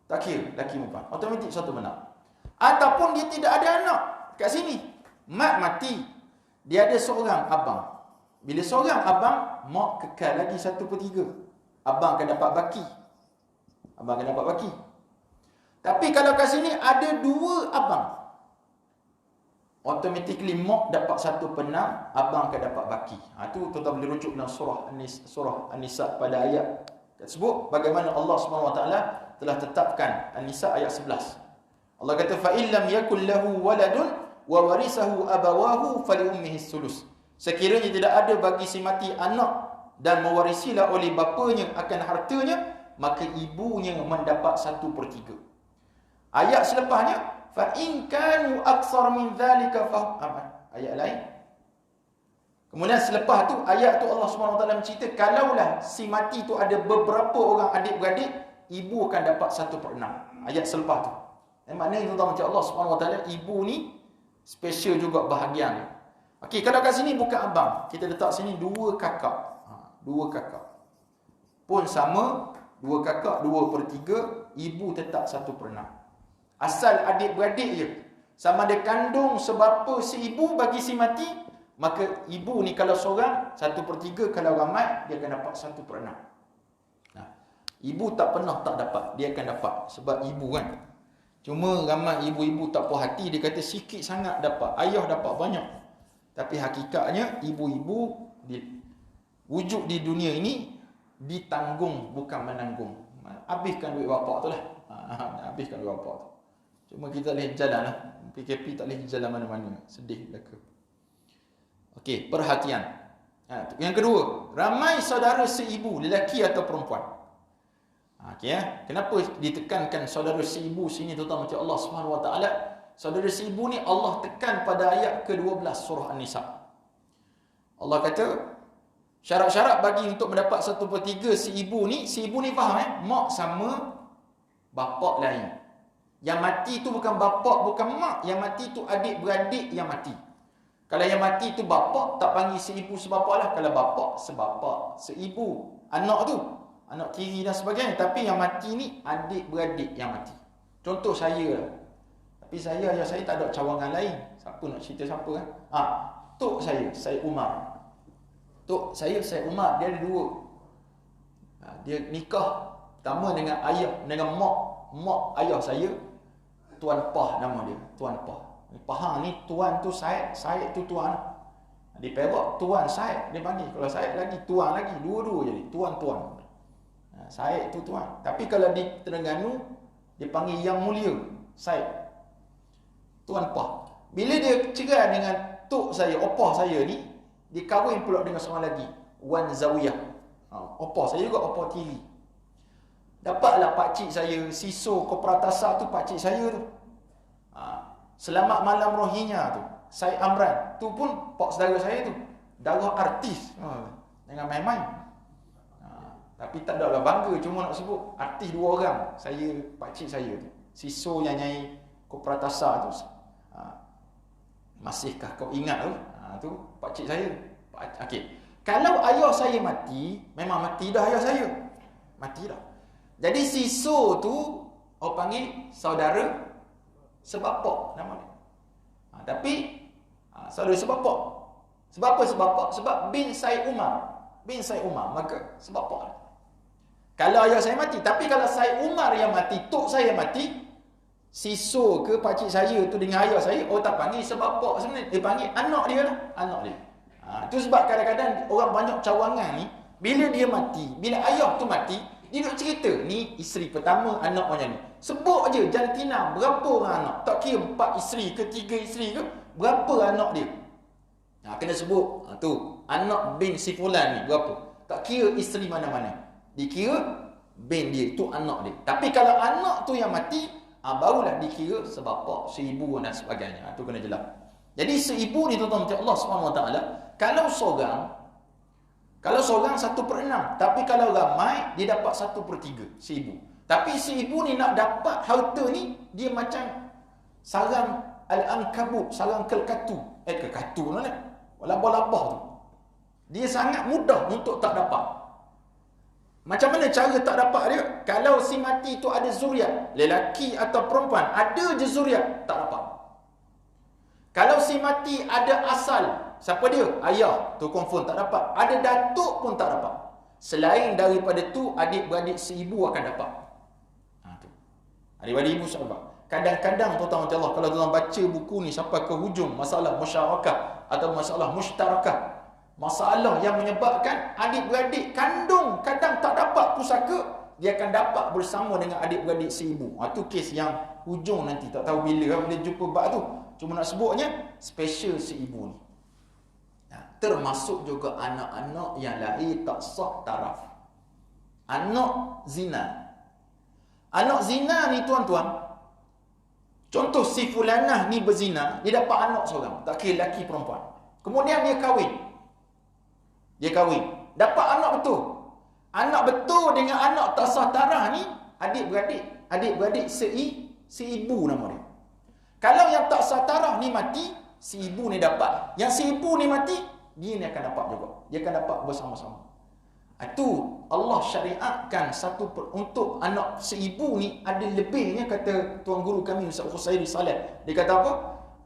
Tak kira laki perempuan, automatik 1/6. Ataupun dia tidak ada anak. Kat sini mak mati, dia ada seorang abang. Bila seorang abang, mak kekal lagi 1/3. Abang akan dapat baki. Tapi kalau kat sini ada 2 abang, automatically mak dapat 1/6, abang akan dapat baki. Itu tuan-tuan boleh rujuk dalam surah An-Nisa pada ayat tersebut, bagaimana Allah SWT telah tetapkan An-Nisa ayat 11. Allah kata, fa illam yakul lahu waladun wa warisahu abawahu fali ummihi sulus. Sekiranya tidak ada bagi si mati anak dan mewarisilah oleh bapanya akan hartanya, maka ibunya mendapat 1/3. Ayat selepasnya, fa in kanu aksar min dhalika fa ayat lain. Kemudian selepas tu ayat tu Allah SWT mencerita, kalaulah si mati tu ada beberapa orang adik-beradik, ibu akan dapat 1/6. Ayat selepas tu. Maknanya tuan-tuan macam Allah SWT, ibu ni special juga bahagian dia. Okey, kalau kat sini bukan abang, kita letak sini 2 kakak. 2 kakak. Pun sama, 2 kakak 2/3, ibu tetap 1/6. Asal adik-beradik je. Sama ada kandung seberapa si ibu bagi si mati, maka ibu ni kalau seorang 1/3, kalau ramai dia akan dapat 1/6. Nah, ibu tak pernah tak dapat, dia akan dapat sebab ibu kan. Cuma ramai ibu-ibu tak puas hati, dia kata sikit sangat dapat, ayah dapat banyak. Tapi hakikatnya ibu-ibu wujud di dunia ini ditanggung bukan menanggung. Habiskan duit bapak tu lah. Habiskan duit bapak tu. Cuma kita boleh jalan lah. PKP tak boleh jalan mana-mana. Sedih belaka. Okey, perhatian. Yang kedua, ramai saudara seibu, lelaki atau perempuan. Okey ya. Kenapa ditekankan saudara seibu sini tuan-tuan macam Allah Subhanahu Wa Taala? Saudara seibu ni Allah tekan pada ayat ke-12 surah An-Nisa. Allah kata syarat-syarat bagi untuk mendapat 1/3 seibu ni faham mak sama bapak lain. Yang mati tu bukan bapak, bukan mak, yang mati tu adik-beradik yang mati. Kalau yang mati tu bapak, tak panggil seibu sebapa lah. Kalau bapak, sebapa, seibu. Anak tu, anak tiri dan sebagainya. Tapi yang mati ni, adik-beradik yang mati. Contoh saya lah. Tapi ayah saya tak ada cawangan lain. Siapa nak cerita siapa kan? Tok saya Umar. Tok saya Umar, dia ada dua. Dia nikah pertama dengan ayah, dengan mak ayah saya. Tuan Pah nama dia, Tuan Pah. Pahang ni tuan tu Said tu tuan. Di Perak tuan Said dia panggil. Kalau Said lagi tuan lagi, dua-dua jadi tuan-tuan. Said tu tuan. Tapi kalau di Terengganu dia panggil yang mulia, Said. Tuan Pah. Bila dia cerai dengan tok saya, opah saya ni, dia kahwin pula dengan seorang lagi, Wan Zawiyah. Opah saya juga opah tiri. Dapatlah pakcik saya, Siso Kopratasa tu pakcik saya tu. Selamat Malam Rohingya tu, Syed Amran, tu pun pak saudara saya tu. Darah artis. Jangan main-main. Tapi tak ada lah bangga, cuma nak sebut artis dua orang. Saya, pakcik saya tu. Siso yang nyai Kopratasa tu. Masihkah kau ingat tu? Tu pakcik saya. Okey. Kalau ayah saya mati, memang mati dah ayah saya. Mati dah. Jadi Siso tu orang panggil saudara sebapa nama dia. Tapi saudara sebapa. Sebab apa sebapa? Sebab bin Said Umar, maka sebapa. Kalau ayah saya mati, tapi kalau Said Umar yang mati, tok saya mati, Siso ke pakcik saya tu dengan ayah saya, tak panggil sebapa sebenarnya, dia panggil anak dia lah, anak dia. Itu sebab kadang-kadang orang banyak cawangan ni, bila dia mati, bila ayah tu mati, dia nak cerita, ni isteri pertama, anak macam ni. Sebut je jantina, berapa orang anak. Tak kira 4 isteri ke 3 isteri ke, berapa anak dia. Kena sebut. Tu, anak bin si fulan ni, berapa. Tak kira isteri mana-mana. Dikira bin dia, tu anak dia. Tapi kalau anak tu yang mati, barulah dikira sebapa, seibu dan sebagainya. Tu kena jelas. Jadi seibu ni tuan-tuan macam Allah SWT, kalau seorang 1/6, tapi kalau ramai dia dapat 1/3 seibu. Tapi seibu ni nak dapat harta ni, dia macam sarang al-ankabut, sarang kelkatu. Kelkatu mana? Labah-labah tu. Dia sangat mudah untuk tak dapat. Macam mana cara tak dapat dia? Kalau si mati tu ada zuriat, lelaki atau perempuan, ada je zuriat, tak dapat. Kalau si mati ada asal, siapa dia? Ayah, tu confirm tak dapat. Ada datuk pun tak dapat. Selain daripada tu, adik-beradik seibu akan dapat. Tu. Adik-beradik ibu sahabat. Kadang-kadang tuan-tuan macam Allah, kalau tuan baca buku ni sampai ke hujung, masalah musyarakah atau masalah mushtarakah, masalah yang menyebabkan adik-beradik kandung kadang tak dapat pusaka, dia akan dapat bersama dengan adik-beradik seibu. Itu kes yang hujung nanti, tak tahu bila boleh jumpa bab tu. Cuma nak sebutnya special seibu ni. Termasuk juga anak-anak yang lahir tak sah taraf. Anak zina. Anak zina ni tuan-tuan, contoh si fulanah ni berzina, dia dapat anak seorang, tak kira lelaki perempuan. Kemudian dia kahwin. Dapat anak betul. Anak betul dengan anak tak sah taraf ni, adik-beradik seibu nama dia. Kalau yang tak sah taraf ni mati, si ibu ni dapat. Yang si ibu ni mati, dia ni akan dapat juga. Dia akan dapat bersama-sama. Itu Allah syariatkan untuk anak seibu ni ada lebihnya, kata tuan guru kami Ustaz Khusairi Saleh. Dia kata apa?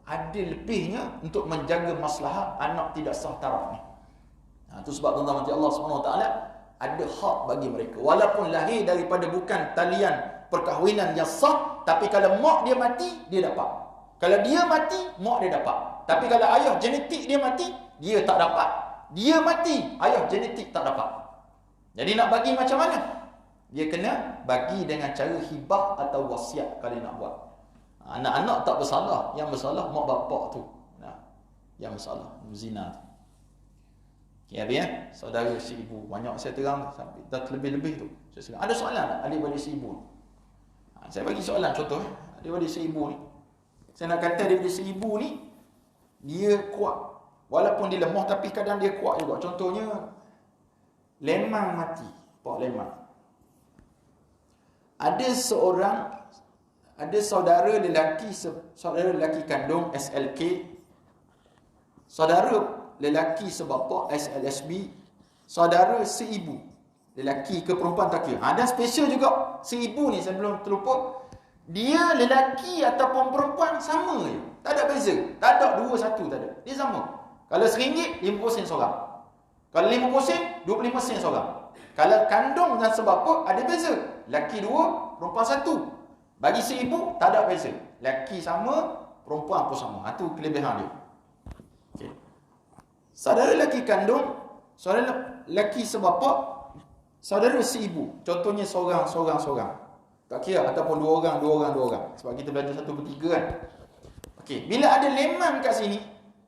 ada lebihnya untuk menjaga maslahat anak tidak sah taraf ni. Itu sebab tuan-tuan Allah SWT ada hak bagi mereka. Walaupun lahir daripada bukan talian perkahwinan yang sah, tapi kalau mak dia mati, dia dapat. Kalau dia mati, mak dia dapat. Tapi kalau ayah genetik dia mati, dia tak dapat. Dia mati, ayah genetik tak dapat. Jadi nak bagi macam mana? Dia kena bagi dengan cara hibah atau wasiat kalau nak buat. Anak-anak tak bersalah, yang bersalah mak bapak tu. Yang bersalah, zina tu. Okay, habis saudara si ibu. Banyak saya terang sampai dah lebih-lebih tu. Saya ada soalan tak adik-beradik si ibu? Saya bagi soalan contoh. Adik-beradik si ibu ni. Saya nak kata adik-beradik si ibu ni, dia kuat. Walaupun dia lemah tapi kadang dia kuat juga. Contohnya, lemang mati. Pak lemang. Ada saudara lelaki kandung SLK, saudara lelaki sebapa SLSB, saudara seibu, lelaki ke perempuan tak kira. Dan special juga seibu ni, saya belum terlupa, dia lelaki ataupun perempuan sama je, tak ada beza, tak ada 2-1, tak ada, dia sama. Kalau RM1, 50 sen seorang. Kalau 50 sen, 25 sen seorang. Kalau kandung dan sebapa ada beza, lelaki 2, perempuan 1. Bagi seibu tak ada beza, lelaki sama, perempuan pun sama. Itu kelebihan dia. Okay. Saudara lelaki kandung, saudara lelaki sebapa, saudara seibu. Contohnya seorang. Tak kira, ataupun 2 orang. Sebab kita belajar 1/3 kan. Okey, bila ada lemang kat sini,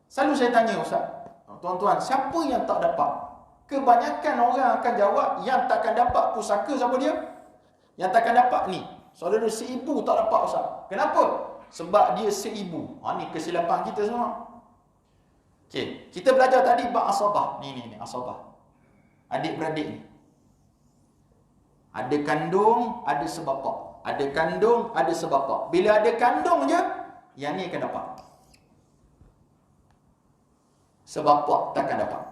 selalu saya tanya ustaz, tuan-tuan, siapa yang tak dapat? Kebanyakan orang akan jawab, yang takkan dapat pusaka siapa dia? Yang takkan dapat ni, saudara seibu tak dapat ustaz. Kenapa? Sebab dia seibu. Ni kesilapan kita semua. Okey, kita belajar tadi bab asabah. Ni asabah. Adik-beradik ni. Ada kandung, ada sebapa. Ada kandung, ada sebapa. Bila ada kandung je, yang ni akan dapat. Sebapa takkan dapat.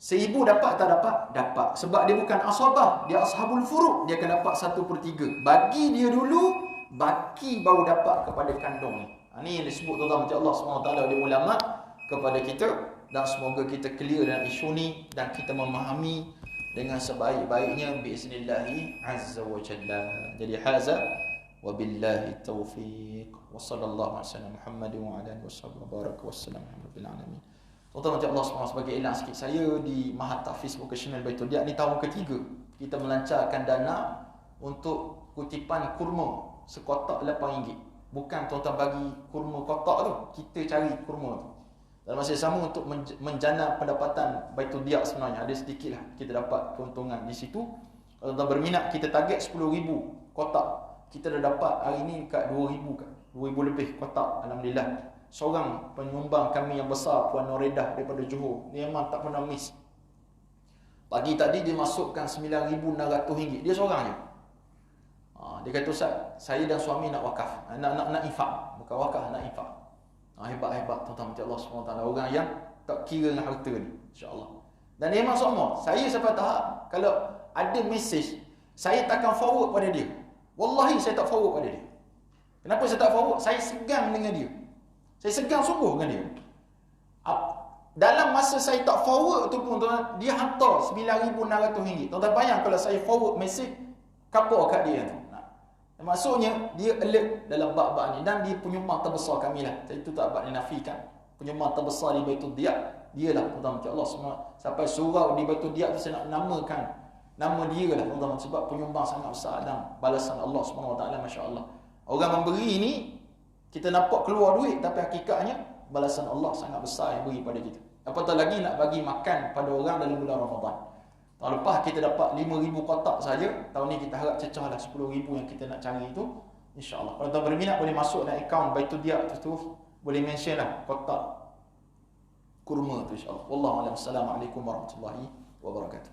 Seibu dapat tak dapat? Dapat. Sebab dia bukan asabah, dia ashabul furu'. Dia akan dapat 1/3. Bagi dia dulu, baki baru dapat kepada kandung ni. Ini yang disebut tuan-tuan macam Allah SWT oleh ulama kepada kita. Dan semoga kita clear dengan isu ni dan kita memahami dengan sebaik-baiknya biiznillahi azza wa jalla. Jadi haza wa billahi taufiq wa sallallahu alaihi wasallam Muhammad wa ala alihi wasallam baraka wassalam rabbil alamin. Tuan-tuan macam Allah SWT sebagai elan sikit, saya di Mahat Tahfiz Vocational Baitul Diak ni tahun ketiga kita melancarkan dana untuk kutipan kurma sekotak RM8. Bukan tuan-tuan bagi kurma kotak tu, kita cari kurma tu. Dan masih sama untuk menjana pendapatan Baitul Diak sebenarnya. Ada sedikit lah kita dapat keuntungan di situ. Kalau tuan-tuan berminat, kita target 10,000 kotak. Kita dah dapat hari ni kat 2,000 lebih kotak. Alhamdulillah. Seorang penyumbang kami yang besar, Puan Noredah daripada Johor, dia memang tak pernah miss. Pagi tadi dia masukkan RM9,600. Dia seorang je. Dia kata, Ustaz, saya dan suami nak wakaf, nak infak. Bukan wakaf, nak infak. Hebat-hebat tuan-tuan macam Allah SWT. Orang yang tak kira dengan harta ni, insya-Allah. Dan dia memang sama. Saya sampai tahap kalau ada mesej, saya takkan forward pada dia. Wallahi saya tak forward pada dia. Kenapa saya tak forward? Saya segan dengan dia. Saya segan sungguh dengan dia. Dalam masa saya tak forward tu pun tuan, dia hantar RM9,600. Tuan-tuan bayang kalau saya forward mesej kapur kat dia tu. Maksudnya dia alert dalam bab-bab ni. Dan dia penyumbang terbesar kami lah. Itu tak dapat dinafikan. Penyumbang terbesar di Baitul Diak, dia lah tuan-tuan macam Allah semua. Sampai surau di Baitul Diak tu saya nak namakan nama dia lah tuan-tuan. Sebab penyumbang sangat besar dan balasan Allah SWT, masya-Allah. Orang memberi ni, kita nampak keluar duit, tapi hakikatnya balasan Allah sangat besar yang beri pada kita. Apatah lagi nak bagi makan pada orang dalam bulan Ramadan. Tahun lepas kita dapat 5,000 kotak saja. Tahun ni kita harap cecahlah 10,000 yang kita nak cari itu, insya-Allah. Kalau tuan berminat boleh masuk dalam akaun Baitul Diak tu, boleh mention lah kotak kurma tu, insya-Allah. Wallahu a'lam. Assalamualaikum warahmatullahi wabarakatuh.